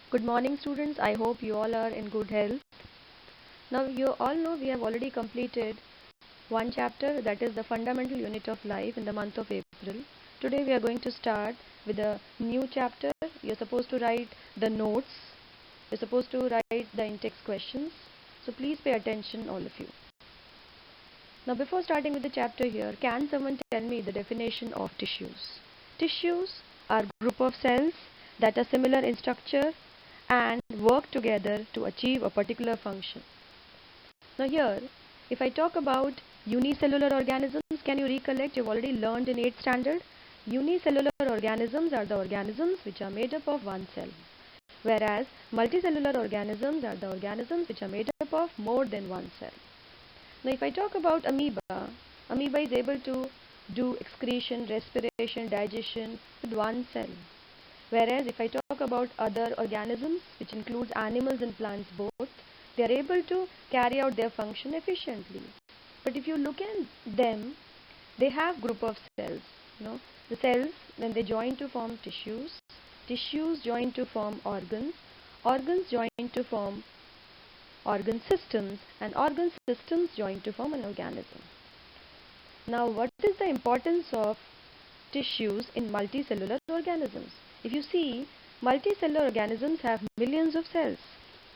Good morning, students. I hope you all are in good health. Now, you all know we have already completed one chapter, that is the fundamental unit of life, in the month of April. Today, we are going to start with a new chapter. You're supposed to write the notes, you're supposed to write the in-text questions. So, please pay attention, all of you. Now, before starting with the chapter here, can someone tell me the definition of tissues? Tissues are group of cells that are similar in structure and work together to achieve a particular function. Now here, if I talk about unicellular organisms, can you recollect? You've already learned in 8th standard. Unicellular organisms are the organisms which are made up of one cell, whereas multicellular organisms are the organisms which are made up of more than one cell. Now if I talk about amoeba, amoeba is able to do excretion, respiration, digestion with one cell. Whereas if I talk about other organisms, which includes animals and plants both, they are able to carry out their function efficiently. But if you look at them, they have group of cells. The cells, when they join to form tissues, tissues join to form organs, organs join to form organ systems, and organ systems join to form an organism. Now, what is the importance of tissues in multicellular organisms? If you see, multicellular organisms have millions of cells.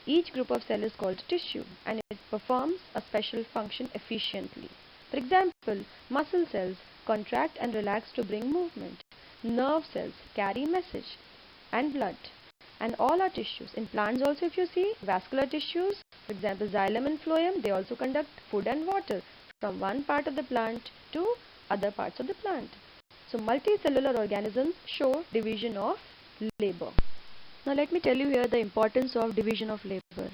Each group of cells is called tissue and it performs a special function efficiently. For example, muscle cells contract and relax to bring movement. Nerve cells carry message and blood. And all are tissues. In plants also, if you see, vascular tissues, for example, xylem and phloem, they also conduct food and water from one part of the plant to other parts of the plant. So multicellular organisms show division of labor. Now let me tell you here the importance of division of labor.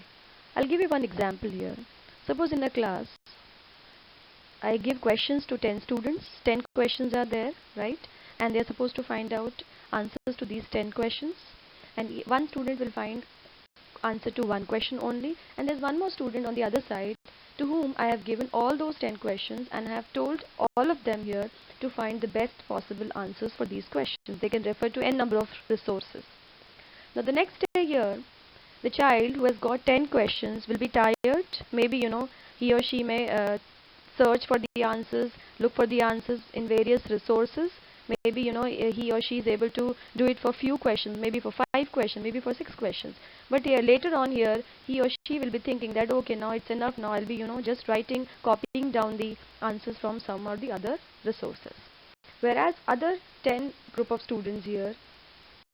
I'll give you one example here. Suppose in a class, I give questions to 10 students. 10 questions are there, right? And they are supposed to find out answers to these 10 questions. And one student will find answer to one question only, and there's one more student on the other side to whom I have given all those 10 questions and I have told all of them here to find the best possible answers for these questions. They can refer to n number of resources. Now the next day here, the child who has got 10 questions will be tired. Maybe he or she may search for the answers, look for the answers in various resources. Maybe he or she is able to do it for few questions, maybe for 5 questions, maybe for 6 questions. But here later on here, he or she will be thinking that okay, now it's enough, now I'll be just writing, copying down the answers from some or the other resources. Whereas other 10 group of students here,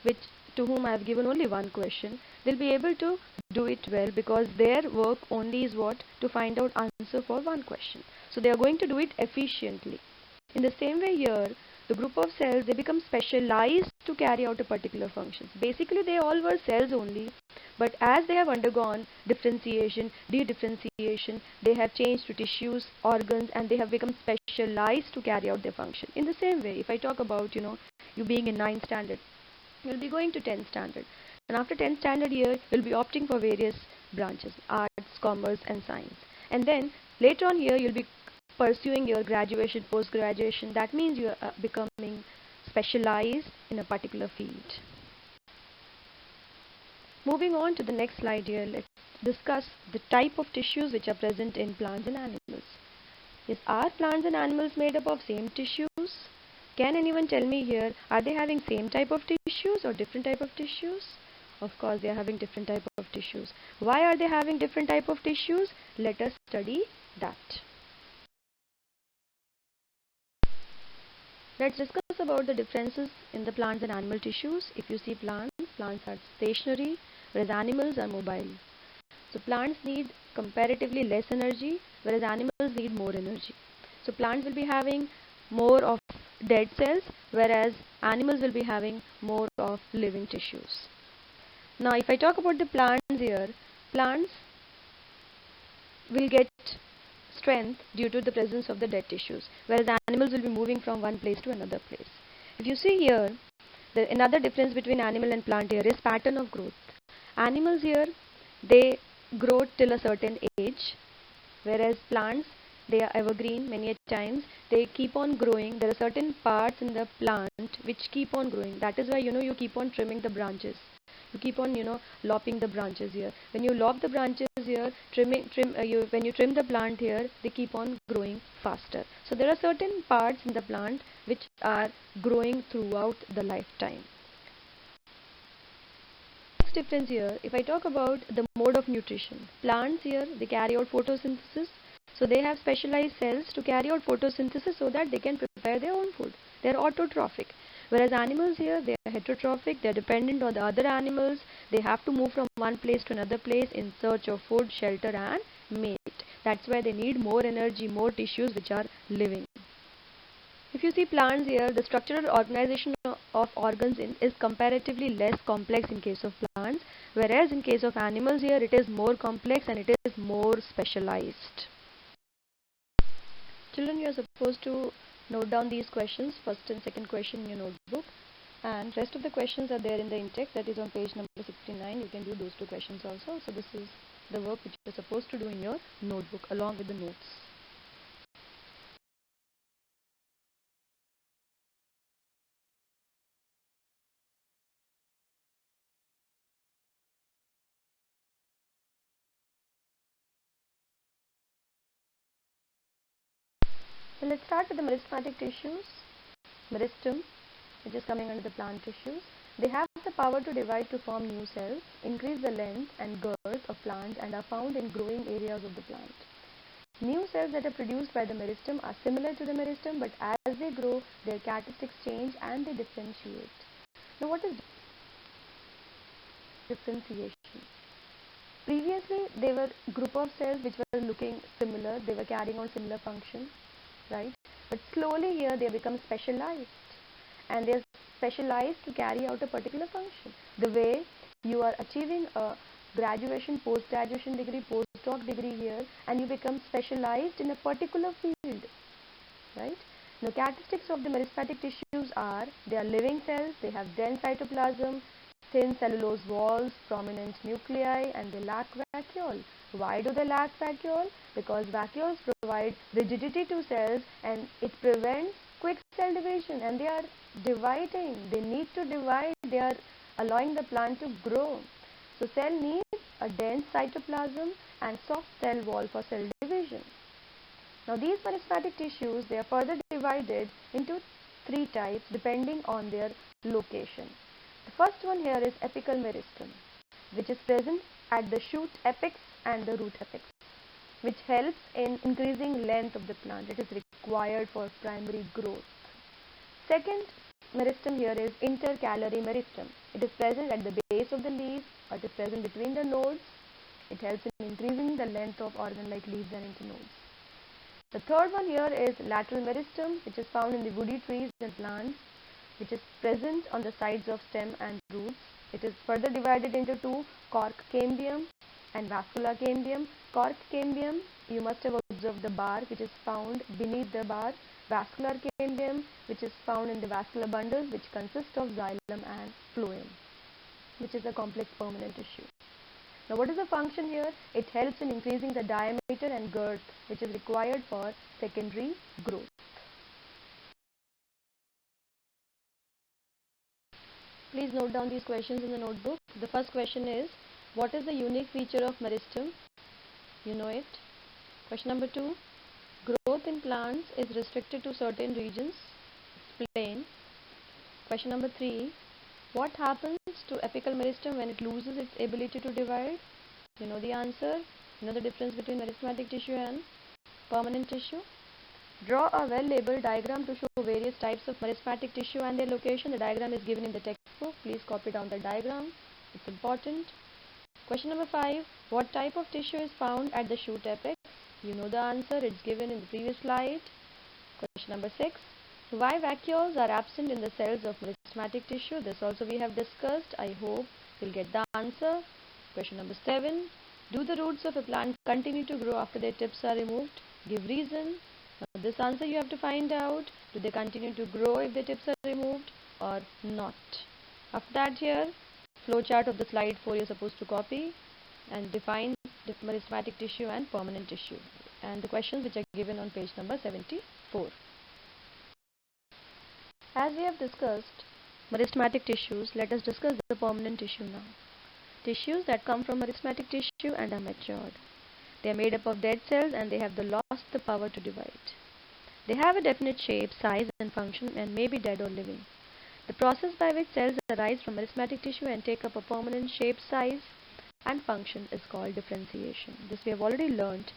which to whom I have given only one question, they'll be able to do it well because their work only is what? To find out answer for one question. So they are going to do it efficiently. In the same way here, the group of cells, they become specialized to carry out a particular function. Basically, they all were cells only, but as they have undergone differentiation, de-differentiation, they have changed to tissues, organs, and they have become specialized to carry out their function. In the same way, if I talk about, you being in 9th standard, you'll be going to 10th standard. And after 10th standard year, you'll be opting for various branches, arts, commerce, and science. And then later on here, you'll be pursuing your graduation, post-graduation. That means you are becoming specialized in a particular field. Moving on to the next slide here, let's discuss the type of tissues which are present in plants and animals. Yes, are plants and animals made up of same tissues? Can anyone tell me here, are they having same type of tissues or different type of tissues? Of course, they are having different type of tissues. Why are they having different type of tissues? Let us study that. Let's discuss about the differences in the plants and animal tissues. If you see plants are stationary, whereas animals are mobile. So plants need comparatively less energy, whereas animals need more energy. So plants will be having more of dead cells, whereas animals will be having more of living tissues. Now if I talk about the plants here, plants will get strength due to the presence of the dead tissues, whereas animals will be moving from one place to another place. If you see here, another difference between animal and plant here is pattern of growth. Animals here, they grow till a certain age, whereas plants, they are evergreen. Many times they keep on growing. There are certain parts in the plant which keep on growing. That is why you keep on trimming the branches. You keep on, lopping the branches here. When you lop the branches here, when you trim the plant here, they keep on growing faster. So there are certain parts in the plant which are growing throughout the lifetime. Next difference here, if I talk about the mode of nutrition, plants here, they carry out photosynthesis. So they have specialized cells to carry out photosynthesis so that they can prepare their own food. They are autotrophic. Whereas animals here, they are heterotrophic. They are dependent on the other animals. They have to move from one place to another place in search of food, shelter and mate. That's why they need more energy, more tissues which are living. If you see plants here, the structural organization of organs is comparatively less complex in case of plants, whereas in case of animals here, it is more complex and it is more specialized. Children, you are supposed to note down these questions, first and second question in your notebook, and rest of the questions are there in the in-text, that is on page number 69. You can do those two questions also. So this is the work which you are supposed to do in your notebook along with the notes. So let's start with the meristematic tissues. Meristem, which is coming under the plant tissues. They have the power to divide to form new cells, increase the length and girth of plant, and are found in growing areas of the plant. New cells that are produced by the meristem are similar to the meristem, but as they grow, their characteristics change and they differentiate. Now what is differentiation? Previously, they were group of cells which were looking similar, they were carrying on similar function, right? But slowly here they become specialized, and they are specialized to carry out a particular function. The way you are achieving a graduation, post-graduation degree, postdoc degree here, and you become specialized in a particular field, right? Now, characteristics of the meristematic tissues are, they are living cells, they have dense cytoplasm, thin cellulose walls, prominent nuclei, and they lack vacuole. Why do they lack vacuole? Because vacuoles provide rigidity to cells and it prevents quick cell division, and they are dividing. They need to divide. They are allowing the plant to grow. So cell needs a dense cytoplasm and soft cell wall for cell division. Now these meristematic tissues, they are further divided into three types depending on their location. The first one here is apical meristem, which is present at the shoot apex and the root apex, which helps in increasing length of the plant. It is required for primary growth. Second meristem here is intercalary meristem. It is present at the base of the leaf, or it is present between the nodes. It helps in increasing the length of organ like leaves and internodes. The third one here is lateral meristem, which is found in the woody trees and plants, which is present on the sides of stem and roots. It is further divided into two, cork cambium and vascular cambium. Cork cambium, you must have observed the bark which is found beneath the bark. Vascular cambium, which is found in the vascular bundles, which consist of xylem and phloem, which is a complex permanent tissue. Now what is the function here? It helps in increasing the diameter and girth, which is required for secondary growth. Please note down these questions in the notebook. The first question is, what is the unique feature of meristem? You know it. Question number 2, growth in plants is restricted to certain regions. Explain. Question number 3, what happens to apical meristem when it loses its ability to divide? You know the answer. You know the difference between meristematic tissue and permanent tissue. Draw a well-labeled diagram to show various types of meristematic tissue and their location. The diagram is given in the textbook. Please copy down the diagram. It's important. Question number 5, what type of tissue is found at the shoot apex? You know the answer. It's given in the previous slide. Question number 6, why vacuoles are absent in the cells of meristematic tissue? This also we have discussed. I hope you'll get the answer. Question number 7, do the roots of a plant continue to grow after their tips are removed? Give reason. Now this answer you have to find out. Do they continue to grow if the tips are removed or not? After that, here flow chart of the slide 4 you're supposed to copy and define the meristematic tissue and permanent tissue, and the questions which are given on page number 74. As we have discussed meristematic tissues, let us discuss the permanent tissue now. tissues that come from arithmetic tissue and are matured. They are made up of dead cells and they have lost the power to divide. They have a definite shape, size and function and may be dead or living. The process by which cells arise from arithmetic tissue and take up a permanent shape, size and function is called differentiation. This we have already learnt.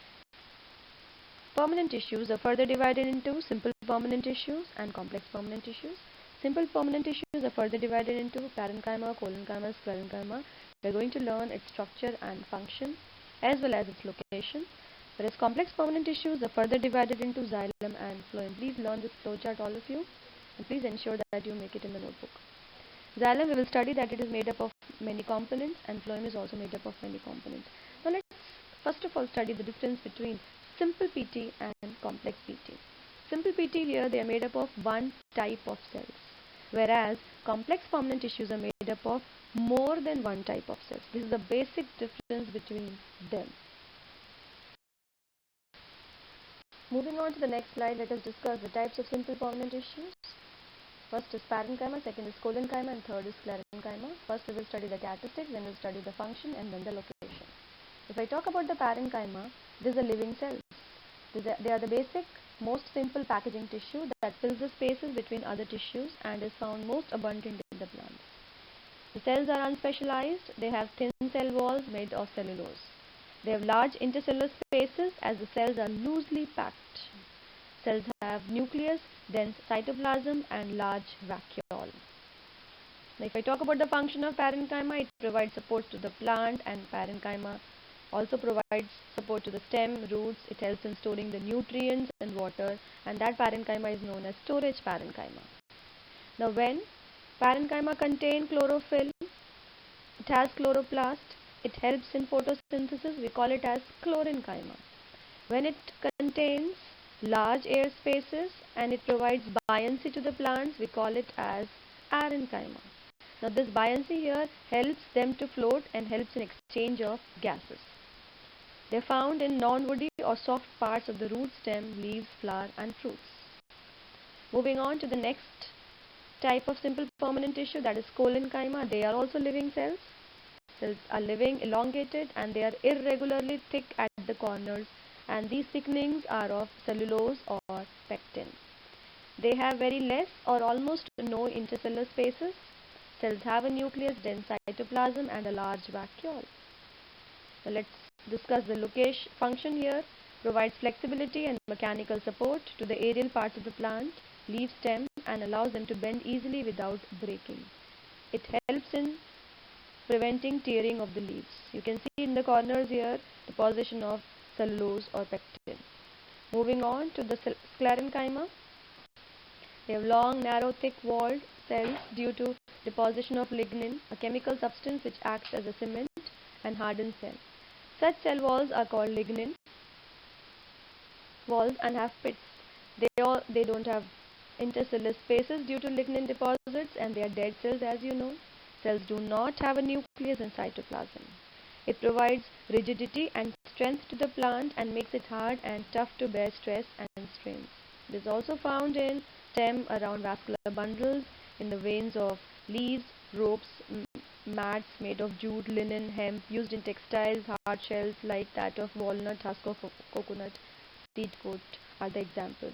Permanent tissues are further divided into simple permanent tissues and complex permanent tissues. Simple permanent tissues are further divided into parenchyma, collenchyma, sclerenchyma. We are going to learn its structure and function as well as its location. Whereas complex permanent tissues are further divided into xylem and phloem. Please learn this flowchart, all of you, and please ensure that you make it in the notebook. Xylem, we will study that it is made up of many components, and phloem is also made up of many components. Now let's first of all study the difference between simple PT and complex PT. Simple PT here, they are made up of one type of cells, whereas complex permanent tissues are made up of more than one type of cells. This is the basic difference between them. Moving on to the next slide, let us discuss the types of simple permanent tissues. First is parenchyma, second is collenchyma, and third is sclerenchyma. First we will study the characteristics, then we will study the function and then the location. If I talk about the parenchyma, these are living cells. They are the basic, most simple packaging tissue that fills the spaces between other tissues and is found most abundant in the plants. The cells are unspecialized. They have thin cell walls made of cellulose. They have large intercellular spaces as the cells are loosely packed. Cells have nucleus, dense cytoplasm and large vacuole. Now if I talk about the function of parenchyma, it provides support to the plant, and parenchyma also provides support to the stem, roots. It helps in storing the nutrients and water, and that parenchyma is known as storage parenchyma. Now when parenchyma contain chlorophyll, it has chloroplast, it helps in photosynthesis, we call it as chlorenchyma. When it contains large air spaces and it provides buoyancy to the plants, we call it as parenchyma. Now this buoyancy here helps them to float and helps in exchange of gases. They are found in non-woody or soft parts of the root, stem, leaves, flower and fruits. Moving on to the next type of simple permanent tissue, that is collenchyma. They are also living cells. Cells are living, elongated, and they are irregularly thick at the corners, and these thickenings are of cellulose or pectin. They have very less or almost no intercellular spaces. Cells have a nucleus, dense cytoplasm and a large vacuole. Now let's discuss the location. Function here provides flexibility and mechanical support to the aerial parts of the plant, leaf, stem, and allows them to bend easily without breaking. It helps in preventing tearing of the leaves. You can see in the corners here deposition of cellulose or pectin. Moving on to the sclerenchyma. They have long, narrow, thick-walled cells due to deposition of lignin, a chemical substance which acts as a cement and hardens cell. Such cell walls are called lignin walls and have pits. They don't have intercellular spaces due to lignin deposits, and they are dead cells, as you know. Cells do not have a nucleus and cytoplasm. It provides rigidity and strength to the plant and makes it hard and tough to bear stress and strains. It is also found in stem, around vascular bundles, in the veins of leaves, ropes, mats made of jute, linen, hemp, used in textiles, hard shells like that of walnut, husk of coconut, seed coat are the examples.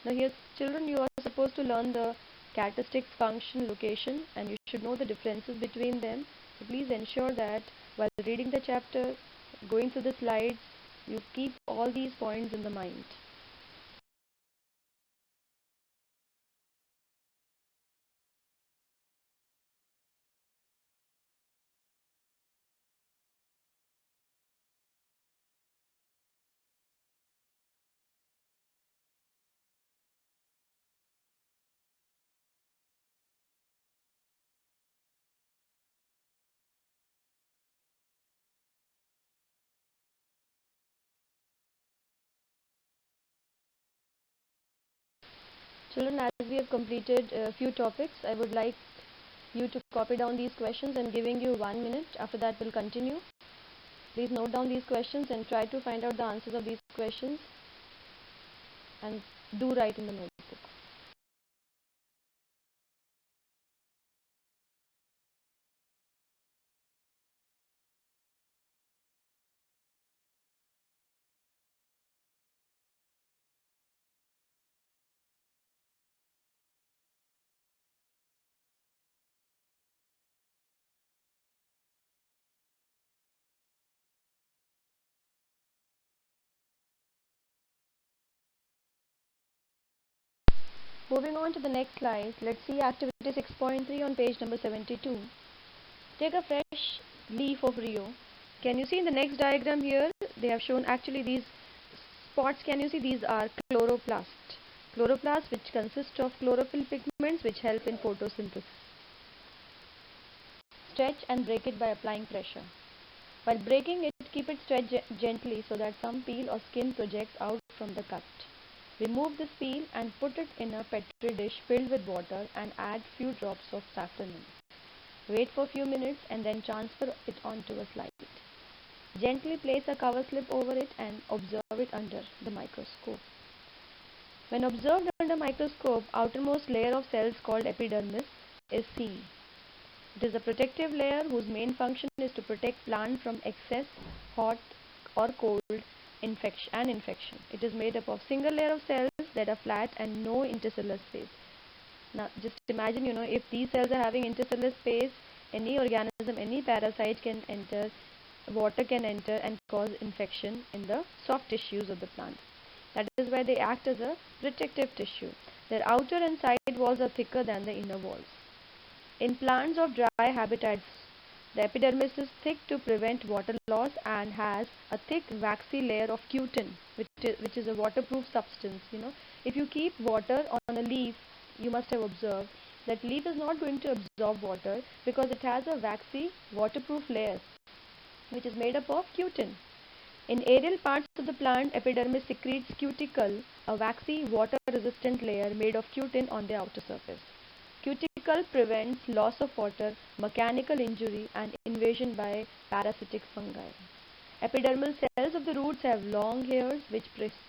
Now here, children, you are supposed to learn the characteristics, function, location, and you should know the differences between them. So please ensure that while reading the chapter, going through the slides, you keep all these points in the mind. Children, as we have completed a few topics, I would like you to copy down these questions and giving you 1 minute. After that, we'll continue. Please note down these questions and try to find out the answers of these questions and do write in the notebook. Moving on to the next slide, let's see activity 6.3 on page number 72. Take a fresh leaf of Rio. Can you see in the next diagram here, they have shown actually these spots. Can you see these are chloroplast. Chloroplast, which consist of chlorophyll pigments which help in photosynthesis. Stretch and break it by applying pressure. While breaking it, keep it stretched gently so that some peel or skin projects out from the cut. Remove this peel and put it in a petri dish filled with water and add few drops of saffron in. Wait for a few minutes and then transfer it onto a slide. Gently place a cover slip over it and observe it under the microscope. When observed under microscope, outermost layer of cells called epidermis is seen. It is a protective layer whose main function is to protect plant from excess hot or cold infection. It is made up of single layer of cells that are flat and no intercellular space. Now just imagine, if these cells are having intercellular space, any organism, any parasite can enter, water can enter and cause infection in the soft tissues of the plant. That is why they act as a protective tissue. Their outer and side walls are thicker than the inner walls. In plants of dry habitats, the epidermis is thick to prevent water loss and has a thick waxy layer of cutin, which is a waterproof substance. If you keep water on a leaf, you must have observed that leaf is not going to absorb water because it has a waxy waterproof layer which is made up of cutin. In aerial parts of the plant, epidermis secretes cuticle, a waxy water-resistant layer made of cutin on the outer surface. Cuticle prevents loss of water, mechanical injury and invasion by parasitic fungi. Epidermal cells of the roots have long hairs which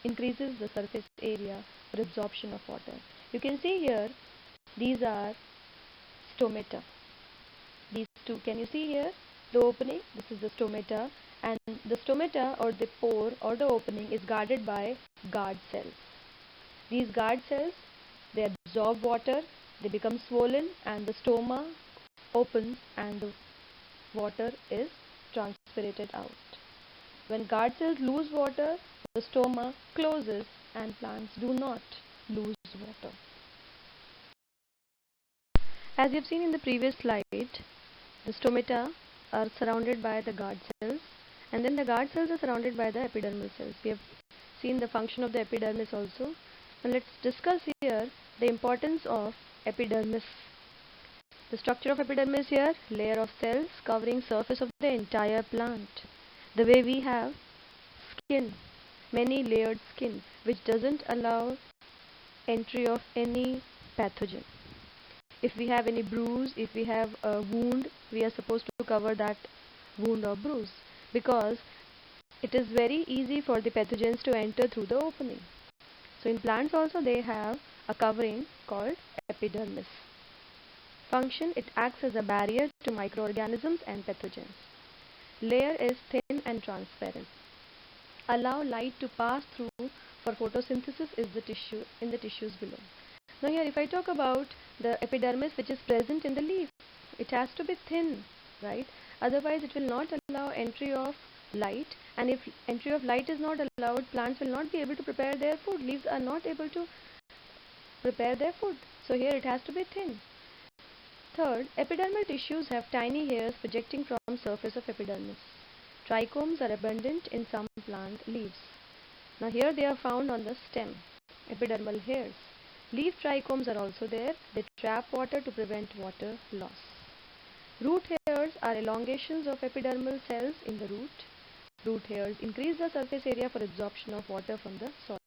increases the surface area for absorption of water. You can see here, these are stomata. These two, can you see here? The opening, this is the stomata, and the stomata or the pore or the opening is guarded by guard cells. These guard cells, they absorb water, they become swollen and the stoma opens and the water is transpirated out. When guard cells lose water, the stoma closes and plants do not lose water. As you've seen in the previous slide, the stomata are surrounded by the guard cells and then the guard cells are surrounded by the epidermal cells. We have seen the function of the epidermis also. Now let's discuss here the importance of epidermis. The structure of epidermis here, layer of cells covering surface of the entire plant. The way we have skin, many layered skin, which doesn't allow entry of any pathogen. If we have any bruise, if we have a wound, we are supposed to cover that wound or bruise because it is very easy for the pathogens to enter through the opening. So in plants also they have a covering called epidermis. Function, it acts as a barrier to microorganisms and pathogens. Layer is thin and transparent. Allow light to pass through for photosynthesis is the tissue in the tissues below. Now here if I talk about the epidermis which is present in the leaf, it has to be thin, right? Otherwise it will not allow entry of light, and if entry of light is not allowed, plants will not be able to prepare their food. Leaves are not able to prepare their food. So here it has to be thin. Third, epidermal tissues have tiny hairs projecting from surface of epidermis. Trichomes are abundant in some plant leaves. Now here they are found on the stem, epidermal hairs. Leaf trichomes are also there. They trap water to prevent water loss. Root hairs are elongations of epidermal cells in the root. Root hairs increase the surface area for absorption of water from the soil.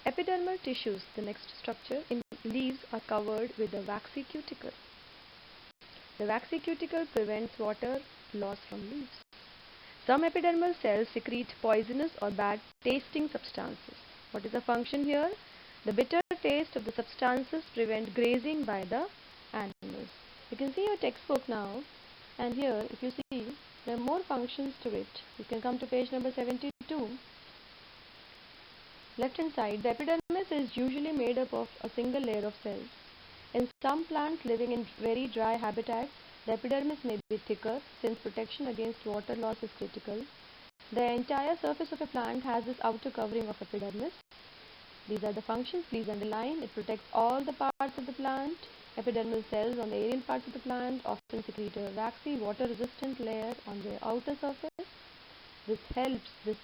Epidermal tissues, the next structure in leaves, are covered with a waxy cuticle. The waxy cuticle prevents water loss from leaves. Some epidermal cells secrete poisonous or bad tasting substances. What is the function here? The bitter taste of the substances prevent grazing by the animals. You can see your textbook now, and here if you see there are more functions to it. You can come to page number 72. Left hand side, the epidermis is usually made up of a single layer of cells. In some plants living in very dry habitats, the epidermis may be thicker since protection against water loss is critical. The entire surface of a plant has this outer covering of epidermis. These are the functions. Please underline. It protects all the parts of the plant. Epidermal cells on the aerial parts of the plant often secrete a waxy, water-resistant layer on their outer surface. This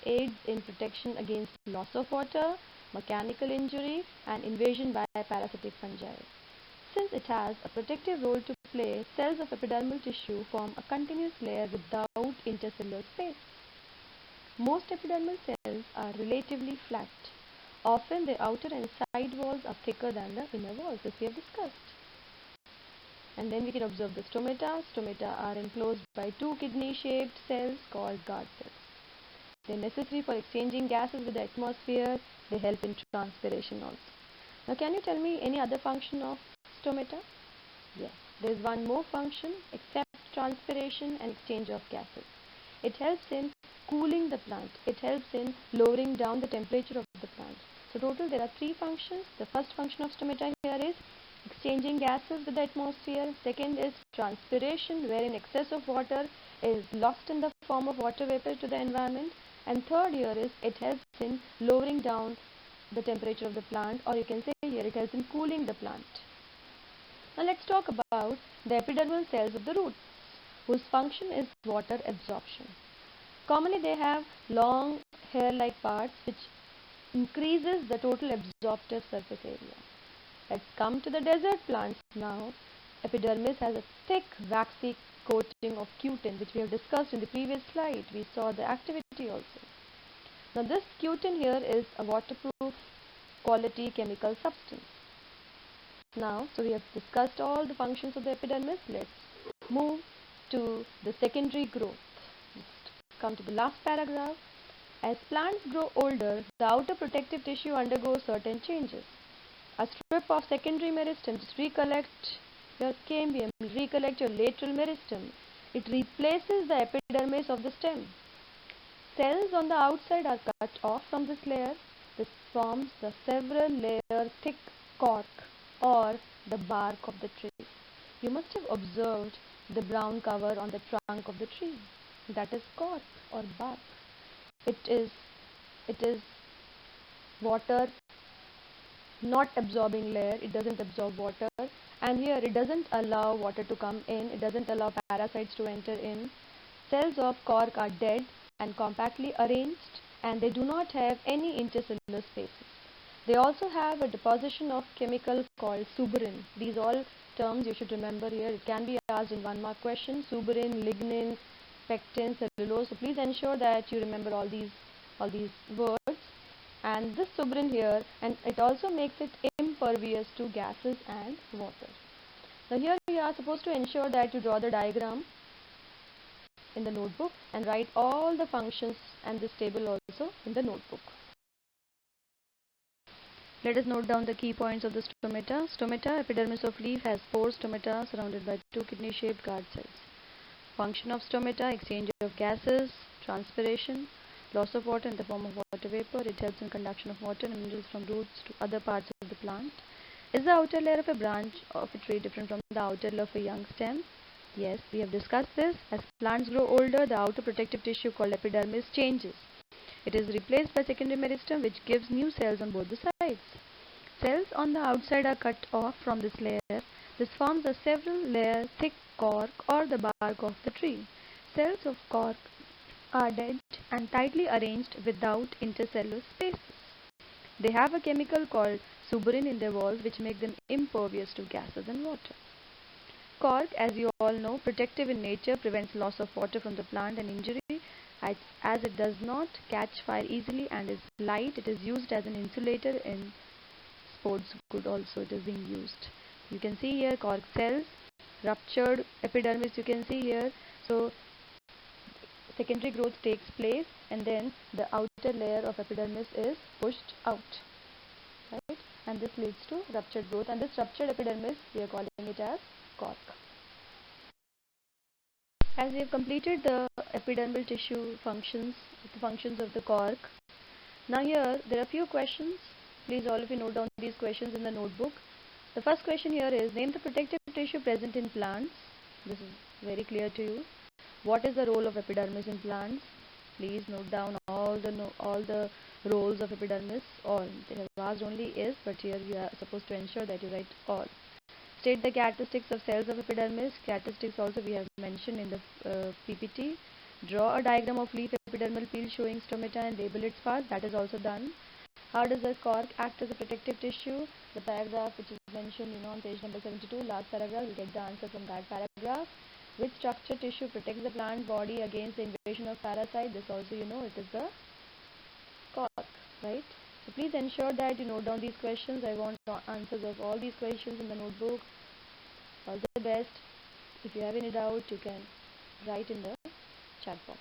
aids in protection against loss of water, mechanical injury, and invasion by parasitic fungi. Since it has a protective role to play, cells of epidermal tissue form a continuous layer without intercellular space. Most epidermal cells are relatively flat. Often their outer and side walls are thicker than the inner walls, as we have discussed. And then we can observe the stomata. Stomata are enclosed by two kidney-shaped cells called guard cells. They are necessary for exchanging gases with the atmosphere. They help in transpiration also. Now, can you tell me any other function of stomata? Yes, there is one more function except transpiration and exchange of gases. It helps in cooling the plant. It helps in lowering down the temperature of the plant. So total there are three functions. The first function of stomata here is exchanging gases with the atmosphere. Second is transpiration, wherein excess of water is lost in the form of water vapor to the environment. And third here is it helps in lowering down the temperature of the plant, or you can say here it helps in cooling the plant. Now let's talk about the epidermal cells of the roots, whose function is water absorption. Commonly they have long hair-like parts which increases the total absorptive surface area. Let's come to the desert plants now. Epidermis has a thick waxy coating of cutin, which we have discussed in the previous slide. We saw the activity also. Now this cutin here is a waterproof quality chemical substance. Now, so we have discussed all the functions of the epidermis. Let's move to the secondary growth. Just come to the last paragraph. As plants grow older, the outer protective tissue undergoes certain changes. A strip of secondary meristem, just recollect your cambium, recollect your lateral meristem. It replaces the epidermis of the stem. Cells on the outside are cut off from this layer. This forms the several layer thick cork or the bark of the tree. You must have observed the brown cover on the trunk of the tree. That is cork or bark. It is water not absorbing layer. It doesn't absorb water, and here it doesn't allow water to come in. It doesn't allow parasites to enter in. Cells of cork are dead and compactly arranged, and they do not have any intercellular spaces. They also have a deposition of chemical called suberin. These all terms you should remember here. It can be asked in 1 mark question. Suberin, lignin, pectin, cellulose. So please ensure that you remember all these words. And this suberin here, and it also makes it impervious to gases and water. Now here you are supposed to ensure that you draw the diagram in the notebook and write all the functions and this table also in the notebook. Let us note down the key points of the stomata. Stomata, epidermis of leaf, has 4 stomata surrounded by 2 kidney-shaped guard cells. Function of stomata: exchange of gases, transpiration, loss of water in the form of water vapor. It helps in conduction of water and minerals from roots to other parts of the plant. Is the outer layer of a branch of a tree different from the outer layer of a young stem? Yes, we have discussed this. As plants grow older, the outer protective tissue called epidermis changes. It is replaced by secondary meristem, which gives new cells on both the sides. Cells on the outside are cut off from this layer. This forms a several layer thick cork or the bark of the tree. Cells of cork are dead and tightly arranged without intercellular spaces. They have a chemical called suberin in their walls, which make them impervious to gases and water. Cork, as you all know, protective in nature, prevents loss of water from the plant and injury. As it does not catch fire easily and is light, it is used as an insulator in sports good also. It is being used. You can see here cork cells, ruptured epidermis you can see here. So secondary growth takes place and then the outer layer of epidermis is pushed out, right? And this leads to ruptured growth, and this ruptured epidermis we are calling it as cork. As we have completed the epidermal tissue functions, the functions of the cork, now here there are a few questions. Please all of you note down these questions in the notebook. The first question here is, name the protective tissue present in plants. This is very clear to you. What is the role of epidermis in plants? Please note down all the roles of epidermis? All. They have asked only is, but here you are supposed to ensure that you write all. State the characteristics of cells of epidermis. Characteristics also we have mentioned in the PPT. Draw a diagram of leaf epidermal peel showing stomata and label its parts. That is also done. How does the cork act as a protective tissue? The paragraph which is mentioned, on page number 72, last paragraph, you get the answer from that paragraph. Which structure tissue protects the plant body against the invasion of parasite? This also it is the cork, right? So please ensure that you note down these questions. I want answers of all these questions in the notebook. All the best. If you have any doubt, you can write in the chat box.